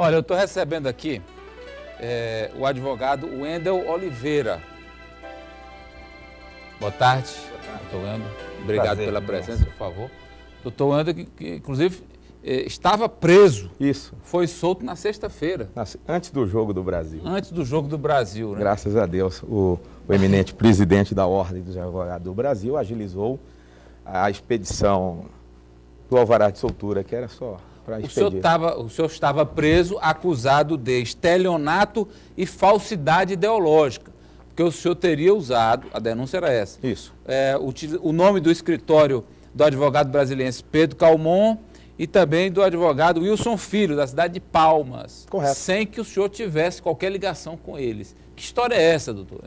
Olha, eu estou recebendo aqui o advogado Wendel Oliveira. Boa tarde, doutor Wendel. Obrigado pela presença, por favor. Doutor Wendel, que inclusive estava preso. Isso. Foi solto na sexta-feira. Antes do Jogo do Brasil. Antes do Jogo do Brasil, né? Graças a Deus, o eminente presidente da Ordem dos Advogados do Brasil agilizou a expedição do alvará de soltura, que era só para expedir. O senhor estava preso, acusado de estelionato e falsidade ideológica, porque o senhor teria usado, a denúncia era essa. Isso. O nome do escritório do advogado brasiliense Pedro Calmon e também do advogado Wilson Filho, da cidade de Palmas. Correto. Sem que o senhor tivesse qualquer ligação com eles. Que história é essa, doutor?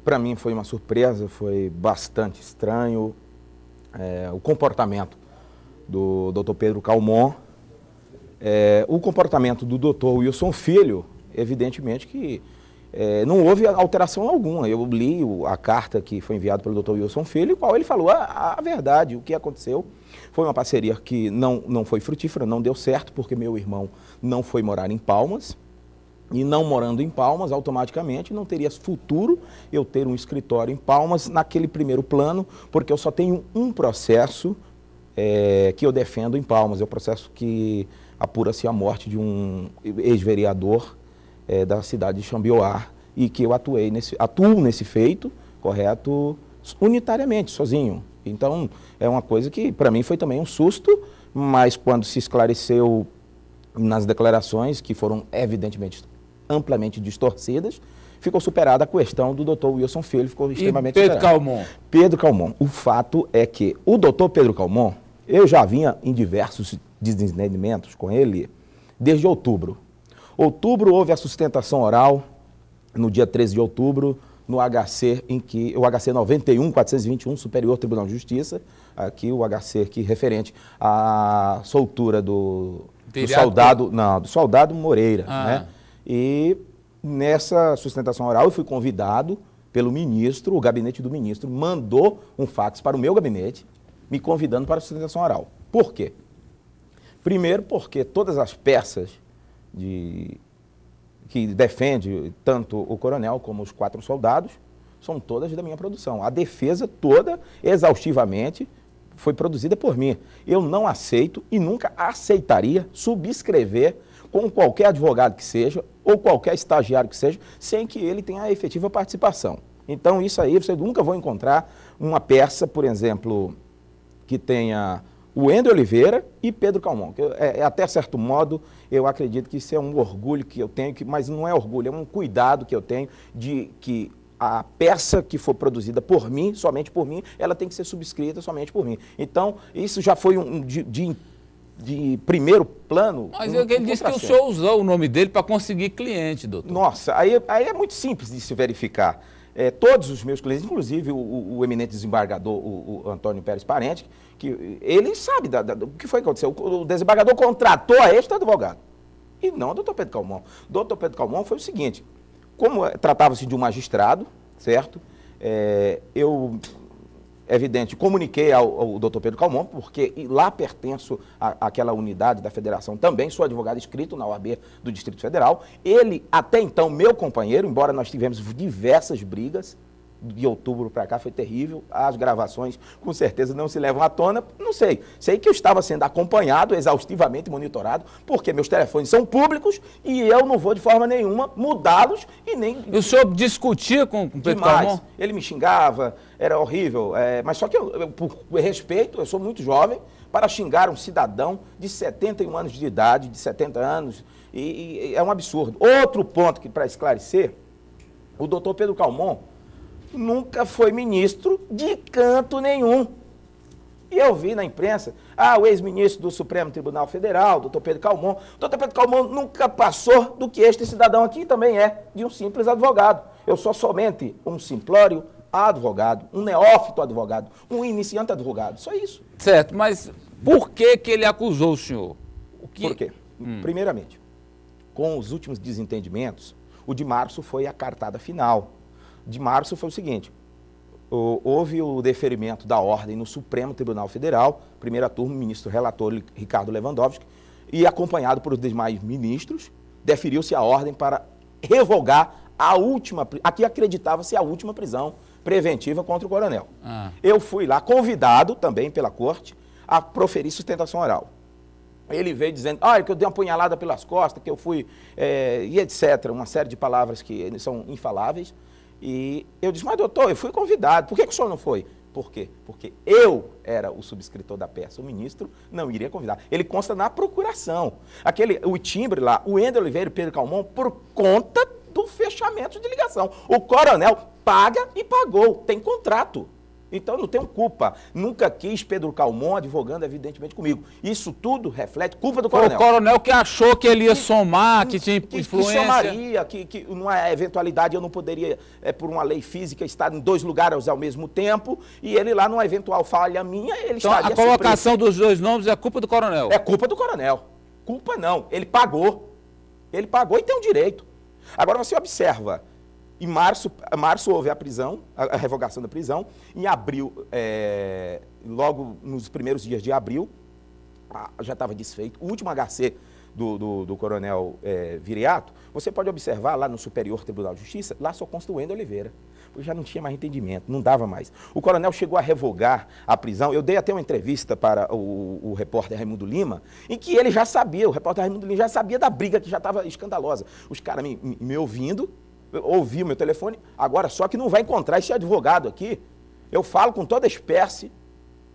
Para mim foi uma surpresa, foi bastante estranho o comportamento do doutor Pedro Calmon, o comportamento do doutor Wilson Filho, evidentemente que não houve alteração alguma. Eu li a carta que foi enviada pelo doutor Wilson Filho, em qual ele falou a verdade, o que aconteceu. Foi uma parceria que não foi frutífera, não deu certo, porque meu irmão não foi morar em Palmas, e não morando em Palmas, automaticamente não teria futuro eu ter um escritório em Palmas naquele primeiro plano, porque eu só tenho um processo que eu defendo em Palmas, é o processo que apura-se a morte de um ex-vereador da cidade de Xambioá, e que eu atuo nesse feito, correto, unitariamente, sozinho. Então, é uma coisa que para mim foi também um susto, mas quando se esclareceu nas declarações, que foram evidentemente amplamente distorcidas, ficou superada a questão do doutor Wilson Filho, ficou extremamente Pedro Calmon? Pedro Calmon. O fato é que o doutor Pedro Calmon, eu já vinha em diversos desentendimentos com ele desde outubro. Outubro houve a sustentação oral, no dia 13 de outubro, no HC, o HC 91.421, Superior Tribunal de Justiça, aqui o HC aqui referente à soltura do soldado Moreira, né? E nessa sustentação oral eu fui convidado pelo ministro, o gabinete do ministro mandou um fax para o meu gabinete, me convidando para a sustentação oral. Por quê? Primeiro porque todas as peças que defende tanto o coronel como os 4 soldados são todas da minha produção. A defesa toda, exaustivamente, foi produzida por mim. Eu não aceito e nunca aceitaria subscrever com qualquer advogado que seja ou qualquer estagiário que seja, sem que ele tenha a efetiva participação. Então, isso aí, você nunca vai encontrar uma peça, por exemplo, que tenha o Wendel Oliveira e Pedro Calmon. Até certo modo, eu acredito que isso é um orgulho que eu tenho, mas não é orgulho, é um cuidado que eu tenho de que a peça que for produzida por mim, somente por mim, ela tem que ser subscrita somente por mim. Então, isso já foi de primeiro plano. Mas ele disse que o senhor usou o nome dele para conseguir cliente, doutor. Nossa, aí é muito simples de se verificar. Todos os meus clientes, inclusive o eminente desembargador, o Antônio Pérez Parente, que ele sabe do que foi que aconteceu. O desembargador contratou a este advogado, e não o doutor Pedro Calmon. O doutor Pedro Calmon foi o seguinte, como tratava-se de um magistrado, certo? Eu, evidente, comuniquei ao doutor Pedro Calmon, porque lá pertenço àquela unidade da federação também, sou advogado inscrito na OAB do Distrito Federal. Ele, até então, meu companheiro, embora nós tivemos diversas brigas, de outubro para cá foi terrível, as gravações com certeza não se levam à tona, não sei. Sei que eu estava sendo acompanhado, exaustivamente monitorado, porque meus telefones são públicos e eu não vou de forma nenhuma mudá-los e nem... E o senhor discutia com o Pedro Calmon? Ele me xingava, era horrível, mas só que eu, por respeito, eu sou muito jovem, para xingar um cidadão de 71 anos de idade, de 70 anos, e é um absurdo. Outro ponto que, para esclarecer, o doutor Pedro Calmon nunca foi ministro de canto nenhum. E eu vi na imprensa, o ex-ministro do Supremo Tribunal Federal, doutor Pedro Calmon. Doutor Pedro Calmon nunca passou do que este cidadão aqui também é, de um simples advogado. Eu sou somente um simplório advogado, um neófito advogado, um iniciante advogado, só isso. Certo, mas por que ele acusou o senhor? Por quê? Primeiramente, com os últimos desentendimentos, o de março foi a cartada final. De março foi o seguinte, houve o deferimento da ordem no Supremo Tribunal Federal, primeira turma, o ministro relator Ricardo Lewandowski e acompanhado por os demais ministros, deferiu-se a ordem para revogar a última, aqui acreditava-se a última prisão preventiva contra o coronel. Eu fui lá convidado também pela corte a proferir sustentação oral. Ele veio dizendo, que eu dei uma punhalada pelas costas, que eu fui, e etc. Uma série de palavras que são infaláveis. E eu disse, mas doutor, eu fui convidado, por que o senhor não foi? Por quê? Porque eu era o subscritor da peça, o ministro não iria convidar. Ele consta na procuração. O timbre lá, o Wendel Oliveira e o Pedro Calmon, por conta do fechamento de ligação. O coronel paga e pagou, tem contrato. Então, eu não tenho culpa. Nunca quis Pedro Calmon advogando, evidentemente, comigo. Isso tudo reflete culpa do coronel. Foi o coronel que achou que ele ia somar, que tinha influência. Que somaria, que numa eventualidade eu não poderia, por uma lei física, estar em 2 lugares ao mesmo tempo, e ele lá, numa eventual falha minha, ele então, estaria a colocação dos 2 nomes é culpa do coronel? É culpa do coronel. Culpa não. Ele pagou. Ele pagou e tem o direito. Agora, você observa... Em março houve a prisão, a revogação da prisão. Em abril, logo nos primeiros dias de abril, já estava desfeito. O último HC do coronel Viriato, você pode observar lá no Superior Tribunal de Justiça, lá só consta o Wendel Oliveira, porque já não tinha mais entendimento, não dava mais. O coronel chegou a revogar a prisão. Eu dei até uma entrevista para o repórter Raimundo Lima, em que ele já sabia, o repórter Raimundo Lima já sabia da briga que já estava escandalosa. Os caras me ouvindo, ouvi o meu telefone, agora só que não vai encontrar esse advogado aqui. Eu falo com toda espécie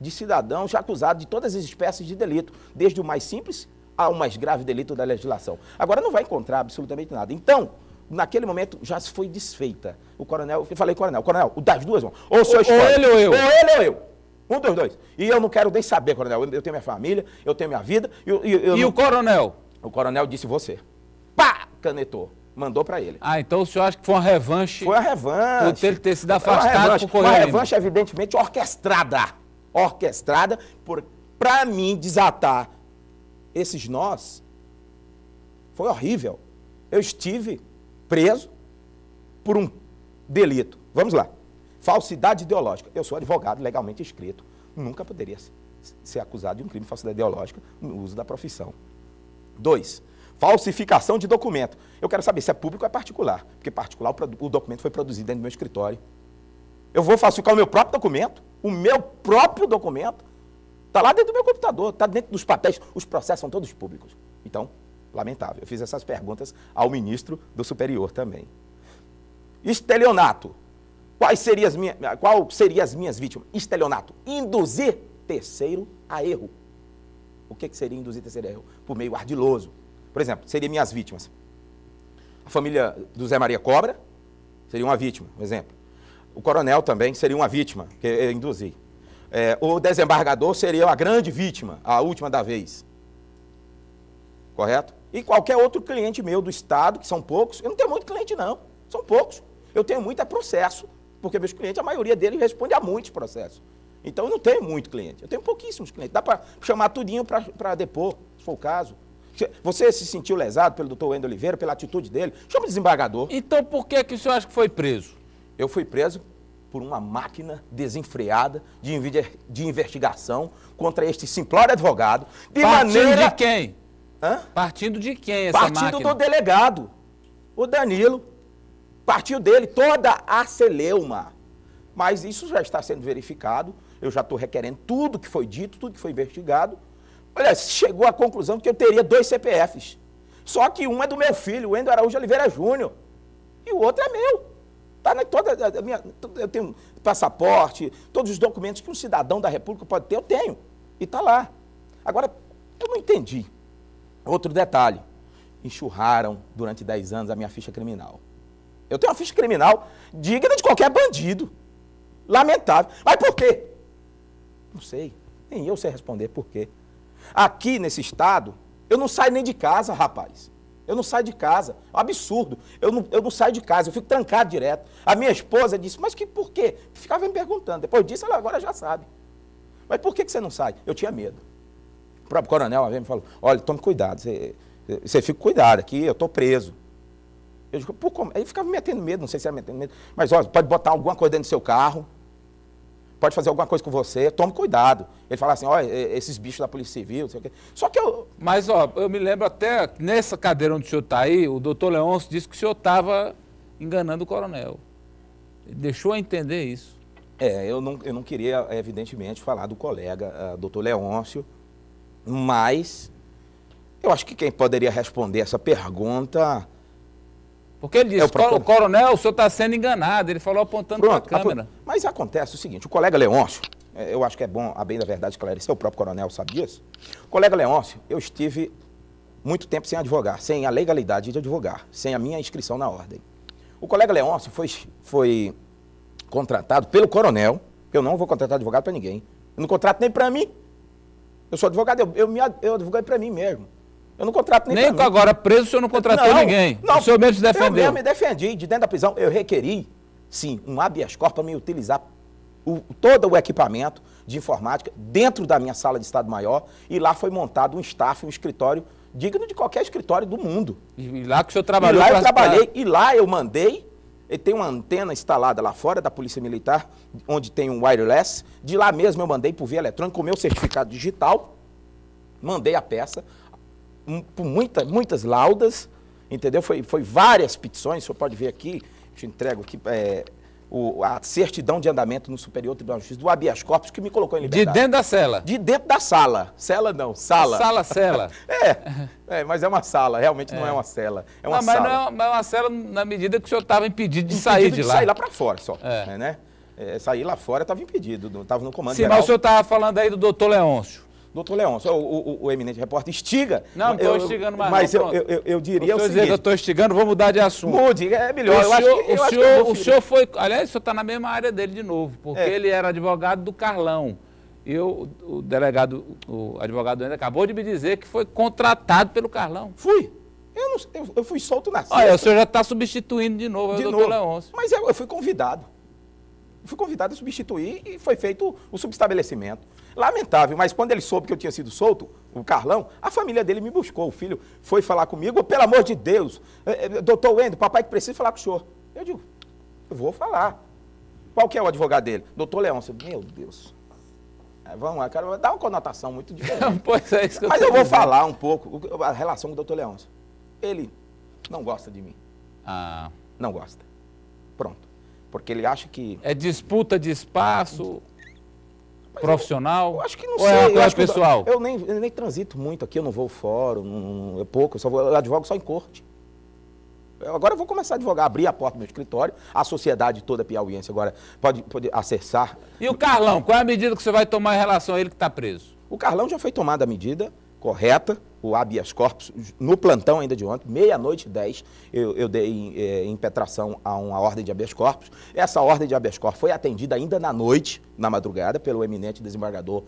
de cidadão já acusado de todas as espécies de delito, desde o mais simples ao mais grave delito da legislação. Agora não vai encontrar absolutamente nada. Então, naquele momento já se foi desfeita. O coronel, eu falei, coronel, o das duas mãos, ou o senhor escolhe, ou ele ou eu. Ou ele ou eu. Um dos dois. E eu não quero nem saber, coronel, eu tenho minha família, eu tenho minha vida. E o coronel? O coronel disse você. Pá! Canetou. Mandou para ele. Então o senhor acha que foi uma revanche? Foi uma revanche. Por ele ter sido afastado por correr. Uma revanche, evidentemente, orquestrada. Orquestrada para mim desatar esses nós. Foi horrível. Eu estive preso por um delito. Vamos lá. Falsidade ideológica. Eu sou advogado legalmente inscrito. Nunca poderia ser acusado de um crime de falsidade ideológica no uso da profissão. 2. Falsificação de documento. Eu quero saber se é público ou é particular. Porque particular, o documento foi produzido dentro do meu escritório. Eu vou falsificar o meu próprio documento. O meu próprio documento. Está lá dentro do meu computador. Está dentro dos papéis. Os processos são todos públicos. Então, lamentável. Eu fiz essas perguntas ao ministro do Superior também. Estelionato. Qual seriam as minhas vítimas? Estelionato. Induzir terceiro a erro. O que seria induzir terceiro a erro? Por meio ardiloso. Por exemplo, seriam minhas vítimas. A família do Zé Maria Cobra seria uma vítima, por exemplo. O coronel também seria uma vítima, que eu induzi. O desembargador seria a grande vítima, a última da vez. Correto? E qualquer outro cliente meu do Estado, que são poucos, eu não tenho muito cliente não, são poucos. Eu tenho muito processo, porque meus clientes, a maioria deles responde a muitos processos. Então eu não tenho muito cliente, eu tenho pouquíssimos clientes. Dá para chamar tudinho para depor, se for o caso. Você se sentiu lesado pelo doutor Wendel Oliveira, pela atitude dele? Chama o desembargador. Então por que o senhor acha que foi preso? Eu fui preso por uma máquina desenfreada de investigação contra este simplório advogado. Partindo de quem? Hã? Partindo de quem essa máquina? Partindo do delegado, o Danilo. Partiu dele toda a celeuma. Mas isso já está sendo verificado. Eu já estou requerendo tudo que foi dito, tudo que foi investigado. Olha, chegou à conclusão que eu teria 2 CPFs. Só que um é do meu filho, o Wendel Araújo Oliveira Júnior. E o outro é meu. Tá eu tenho passaporte, todos os documentos que um cidadão da República pode ter, eu tenho. E está lá. Agora, eu não entendi. Outro detalhe. Enxurraram durante 10 anos a minha ficha criminal. Eu tenho uma ficha criminal digna de qualquer bandido. Lamentável. Mas por quê? Não sei. Nem eu sei responder por quê. Aqui nesse estado, eu não saio nem de casa, rapaz. Eu não saio de casa. É um absurdo. Eu não saio de casa, eu fico trancado direto. A minha esposa disse, mas por quê? Ficava me perguntando. Depois disso, ela agora já sabe. Mas por que você não sai? Eu tinha medo. O próprio coronel uma vez me falou, olha, tome cuidado, você fica cuidado aqui, eu estou preso. Eu digo, por como? Ele ficava me metendo medo, não sei se era metendo medo. Mas, olha, pode botar alguma coisa dentro do seu carro. pode fazer alguma coisa com você, tome cuidado. Ele fala assim, olha, esses bichos da Polícia Civil, não sei o quê. Só que eu... Mas, ó, eu me lembro até, nessa cadeira onde o senhor está aí, o doutor Leôncio disse que o senhor estava enganando o coronel. Ele deixou a entender isso. Eu não queria, evidentemente, falar do colega, doutor Leôncio, mas eu acho que quem poderia responder essa pergunta... Porque ele disse, o coronel, o senhor está sendo enganado, ele falou apontando para a câmera. Mas acontece o seguinte, o colega Leôncio, eu acho que é bom, a bem da verdade, esclarecer, o próprio coronel sabe disso. O colega Leôncio, eu estive muito tempo sem advogar, sem a legalidade de advogar, sem a minha inscrição na ordem. O colega Leôncio foi contratado pelo coronel, eu não vou contratar advogado para ninguém, eu não contrato nem para mim. Eu sou advogado, eu advoguei para mim mesmo. Eu não contrato nem pra mim. Agora preso o senhor não contratou ninguém. Não, o senhor mesmo se defendeu. Eu mesmo me defendi. De dentro da prisão, eu requeri, sim, um habeas corpus para me utilizar todo o equipamento de informática dentro da minha sala de Estado-Maior e lá foi montado um staff, um escritório digno de qualquer escritório do mundo. E lá que o senhor trabalhou? E lá eu trabalhei, e lá eu mandei, e tem uma antena instalada lá fora da Polícia Militar, onde tem um wireless, de lá mesmo eu mandei por via eletrônica com o meu certificado digital, mandei a peça, por muitas laudas, entendeu? Foi várias petições, o senhor pode ver aqui, te entrego aqui, a certidão de andamento no Superior Tribunal de Justiça do habeas corpus que me colocou em liberdade. De dentro da cela? De dentro da sala. Cela não, sala. Cela. Mas é uma sala, realmente não é uma cela. É uma sala. Mas é uma cela na medida que o senhor estava impedido de sair de lá. Sair lá para fora só, né? Sair lá fora estava impedido, estava no comando geral. Sim, mas o senhor estava falando aí do doutor Leôncio. Doutor Leôncio, o eminente repórter instiga. Não estou instigando mais. Mas eu diria o seguinte. Dizer que eu estou instigando, vou mudar de assunto. Mude, é melhor. O senhor foi... Aliás, o senhor está na mesma área dele de novo, porque ele era advogado do Carlão. E o advogado ainda acabou de me dizer que foi contratado pelo Carlão. Fui. Eu fui solto na sexta. Olha, o senhor já está substituindo de novo o doutor Leôncio. Mas eu fui convidado. Fui convidado a substituir e foi feito o subestabelecimento. Lamentável, mas quando ele soube que eu tinha sido solto, o Carlão, a família dele me buscou, o filho foi falar comigo, pelo amor de Deus, doutor Wendel, papai que precisa falar com o senhor. Eu digo, eu vou falar. Qual que é o advogado dele? Doutor Leôncio. Meu Deus. Vamos lá, cara, dá uma conotação muito diferente. Pois é isso que mas eu vou falar um pouco a relação com o doutor Leôncio. Ele não gosta de mim. Não gosta. Pronto. Porque ele acha que... É disputa de espaço... profissional? Eu acho que não sei. Ou é uma coisa pessoal? Eu nem transito muito aqui, eu não vou fórum, é pouco, eu advogo só em corte. Agora eu vou começar a advogar, abrir a porta do meu escritório, a sociedade toda piauiense agora pode acessar. E o Carlão, qual é a medida que você vai tomar em relação a ele que está preso? O Carlão já foi tomada a medida correta, o habeas corpus, no plantão ainda de ontem, 00:10, eu dei impetração a uma ordem de habeas corpus. Essa ordem de habeas corpus foi atendida ainda na noite, na madrugada, pelo eminente desembargador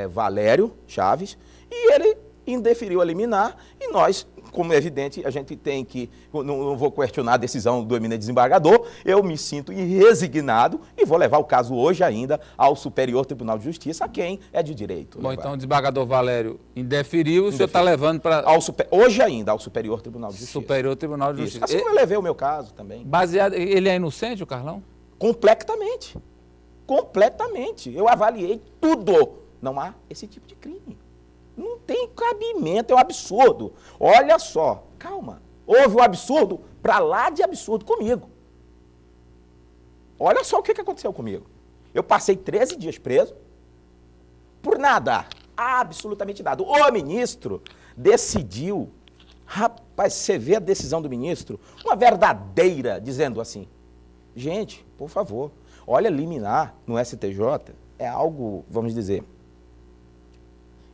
Valério Chaves, e ele indeferiu a liminar, e nós, como é evidente, a gente tem que, não vou questionar a decisão do eminente desembargador, eu me sinto resignado e vou levar o caso hoje ainda ao Superior Tribunal de Justiça, a quem é de direito. Bom, então o desembargador Valério indeferiu, o senhor está levando para... Hoje ainda ao Superior Tribunal de Justiça. Superior Tribunal de Justiça. Assim como eu levei o meu caso também. Baseado, ele é inocente, o Carlão? Completamente. Completamente. Eu avaliei tudo. Não há esse tipo de crime. Não tem cabimento, é um absurdo. Olha só, calma. Houve um absurdo para lá de absurdo comigo. Olha só o que aconteceu comigo. Eu passei 13 dias preso por nada, absolutamente nada. O ministro decidiu, rapaz, você vê a decisão do ministro, uma verdadeira, dizendo assim, gente, por favor, olha, liminar no STJ é algo, vamos dizer...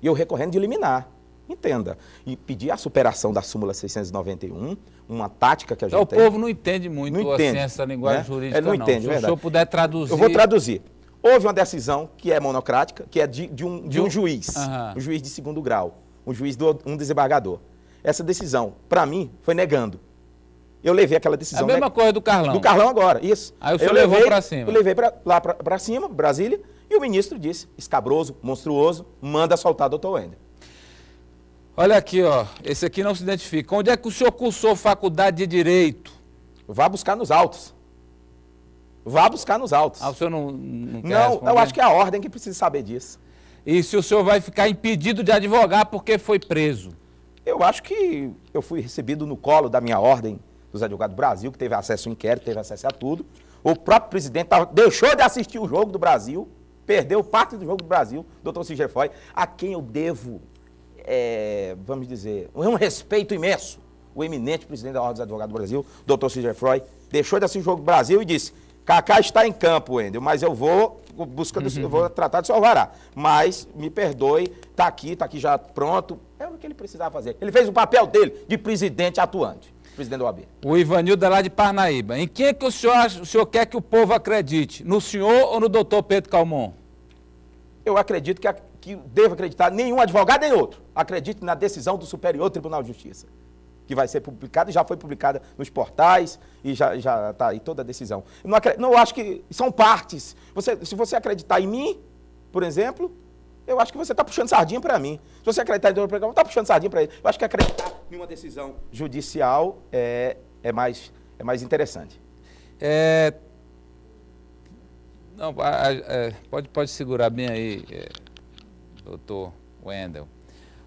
E eu recorrendo de liminar, entenda. E pedir a superação da súmula 691, uma tática que a gente tem. O povo não entende muito assim, essa linguagem jurídica, não. Entende, Se o senhor puder traduzir... Eu vou traduzir. Houve uma decisão que é monocrática, que é de um juiz, um juiz de segundo grau, um juiz um desembargador. Essa decisão, para mim, foi negando. Eu levei aquela decisão... A mesma coisa do Carlão. Do Carlão agora, isso. Aí o senhor levou para cima. Eu levei lá para cima, Brasília, e o ministro disse, escabroso, monstruoso, manda soltar o doutor Wendel. Olha aqui, ó, esse aqui não se identifica. Onde é que o senhor cursou faculdade de Direito? Vá buscar nos autos. Vá buscar nos autos. O senhor não quer Não, responder? eu acho que é a ordem que precisa saber disso. E se o senhor vai ficar impedido de advogar porque foi preso? Eu acho que eu fui recebido no colo da minha ordem dos advogados do Brasil, que teve acesso ao inquérito, teve acesso a tudo. O próprio presidente deixou de assistir o jogo do Brasil, perdeu parte do jogo do Brasil, doutor Cid Gefroy, a quem eu devo, vamos dizer, um respeito imenso. O eminente presidente da Ordem dos Advogados do Brasil, doutor Cid Gefroy, deixou de assistir o jogo do Brasil e disse: Kaká está em campo, Wendel, mas eu vou eu vou tratar de seu alvará. Mas, me perdoe, está aqui já pronto. É o que ele precisava fazer. Ele fez o papel dele de presidente atuante, presidente da OAB. O Ivanildo é lá de Parnaíba. Em quem é que o senhor quer que o povo acredite? No senhor ou no doutor Pedro Calmon? Eu acredito que devo acreditar nenhum advogado nem outro. Acredito na decisão do Superior Tribunal de Justiça, que vai ser publicada e já foi publicada nos portais e já está aí toda a decisão. Eu acho que são partes. Se você acreditar em mim, por exemplo, eu acho que você está puxando sardinha para mim. Se você acreditar em outro programa, está puxando sardinha para ele. Eu acho que acreditar em uma decisão judicial é mais interessante. Não, pode segurar bem aí, doutor Wendel.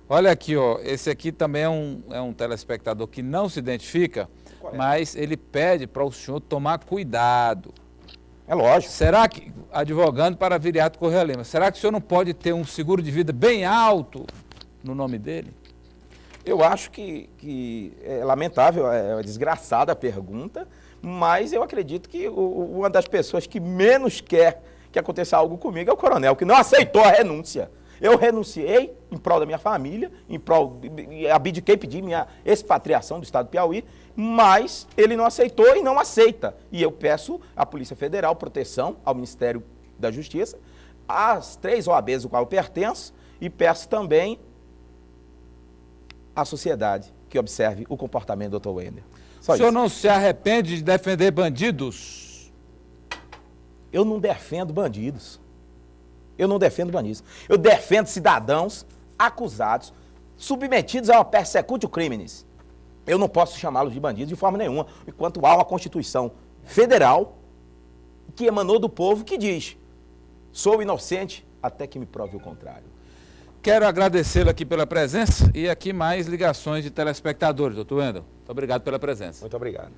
Olha aqui, ó, esse aqui também é um telespectador que não se identifica, mas ele pede para o senhor tomar cuidado. É lógico. Será que, advogando para Viriato Correia Lima, será que o senhor não pode ter um seguro de vida bem alto no nome dele? Eu acho que é lamentável, é desgraçada a pergunta, mas eu acredito que uma das pessoas que menos quer que aconteça algo comigo é o coronel, que não aceitou a renúncia. Eu renunciei em prol da minha família, abdiquei, pedi minha expatriação do estado do Piauí, mas ele não aceitou e não aceita. E eu peço à Polícia Federal proteção, ao Ministério da Justiça, às 3 OABs do qual eu pertenço, e peço também à sociedade que observe o comportamento do Dr. Wendel. O senhor não se arrepende de defender bandidos? Eu não defendo bandidos. Eu não defendo bandidos. Eu defendo cidadãos acusados, submetidos a uma persecutio criminis. Eu não posso chamá-los de bandidos de forma nenhuma, enquanto há uma Constituição Federal que emanou do povo que diz: sou inocente até que me prove o contrário. Quero agradecê-lo aqui pela presença e aqui mais ligações de telespectadores, doutor Wendel. Muito obrigado pela presença. Muito obrigado.